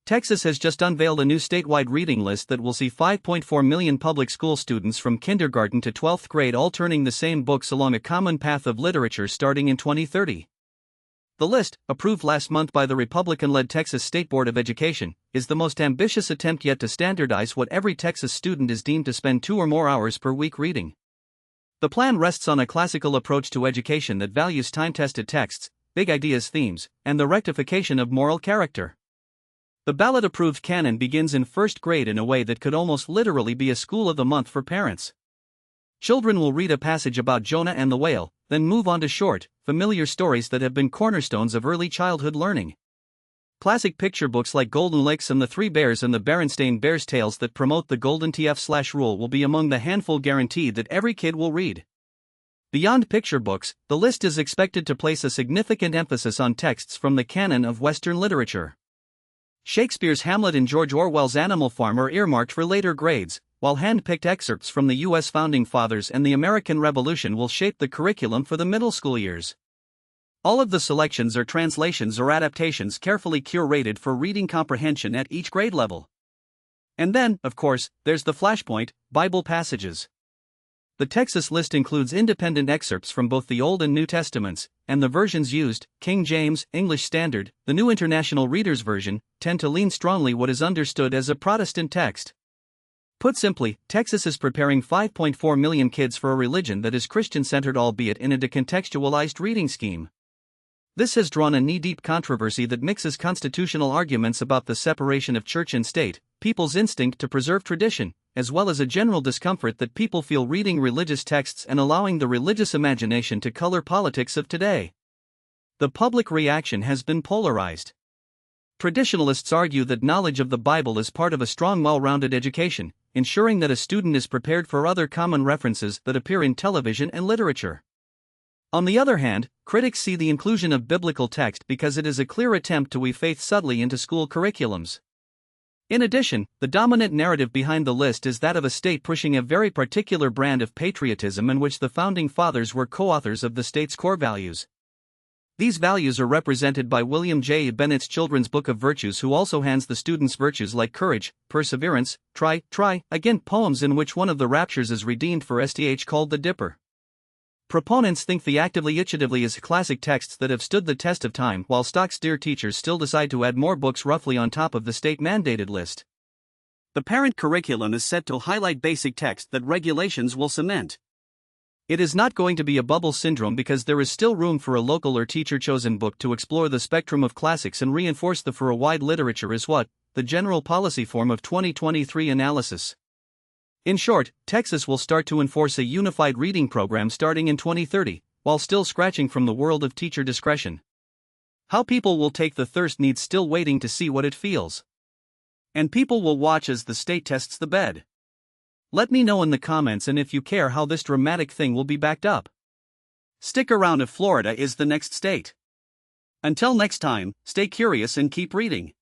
Texas has just unveiled a new statewide reading list that will see 5.4 million public school students from kindergarten to 12th grade all turning the same books along a common path of literature starting in 2030. The list, approved last month by the Republican-led Texas State Board of Education, is the most ambitious attempt yet to standardize what every Texas student is deemed to spend 2 or more hours per week reading. The plan rests on a classical approach to education that values time-tested texts, big ideas themes, and the rectification of moral character. The ballot-approved canon begins in first grade in a way that could almost literally be a school of the month for parents. Children will read a passage about Jonah and the whale, then move on to short, familiar stories that have been cornerstones of early childhood learning. Classic picture books like Golden Licks and The Three Bears and the Berenstain Bears tales that promote the Golden TF/rule will be among the handful guaranteed that every kid will read. Beyond picture books, the list is expected to place a significant emphasis on texts from the canon of Western literature. Shakespeare's Hamlet and George Orwell's Animal Farm are earmarked for later grades, while hand-picked excerpts from the U.S. Founding Fathers and the American Revolution will shape the curriculum for the middle school years. All of the selections are translations or adaptations carefully curated for reading comprehension at each grade level. And then, of course, there's the flashpoint, Bible passages. The Texas list includes independent excerpts from both the Old and New Testaments, and the versions used, King James, English Standard, the New International Reader's Version, tend to lean strongly what is understood as a Protestant text. Put simply, Texas is preparing 5.4 million kids for a religion that is Christian-centered, albeit in a decontextualized reading scheme. This has drawn a knee-deep controversy that mixes constitutional arguments about the separation of church and state, people's instinct to preserve tradition, as well as a general discomfort that people feel reading religious texts and allowing the religious imagination to color politics of today. The public reaction has been polarized. Traditionalists argue that knowledge of the Bible is part of a strong, well-rounded education, ensuring that a student is prepared for other common references that appear in television and literature. On the other hand, critics see the inclusion of biblical text because it is a clear attempt to weave faith subtly into school curriculums. In addition, the dominant narrative behind the list is that of a state pushing a very particular brand of patriotism in which the Founding Fathers were co-authors of the state's core values. These values are represented by William J. Bennett's Children's Book of Virtues, who also hands the students virtues like courage, perseverance, try again, poems in which one of the raptures is redeemed for STH called the Dipper. Proponents think the actively itchatively is classic texts that have stood the test of time, while stock steer teachers still decide to add more books roughly on top of the state-mandated list. The parent curriculum is set to highlight basic text that regulations will cement. It is not going to be a bubble syndrome because there is still room for a local or teacher-chosen book to explore the spectrum of classics and reinforce the for a wide literature is what, the general policy form of 2023 analysis. In short, Texas will start to enforce a unified reading program starting in 2030, while still scratching from the world of teacher discretion. How people will take the thirst needs still waiting to see what it feels. And people will watch as the state tests the bed. Let me know in the comments and if you care how this dramatic thing will be backed up. Stick around if Florida is the next state. Until next time, stay curious and keep reading.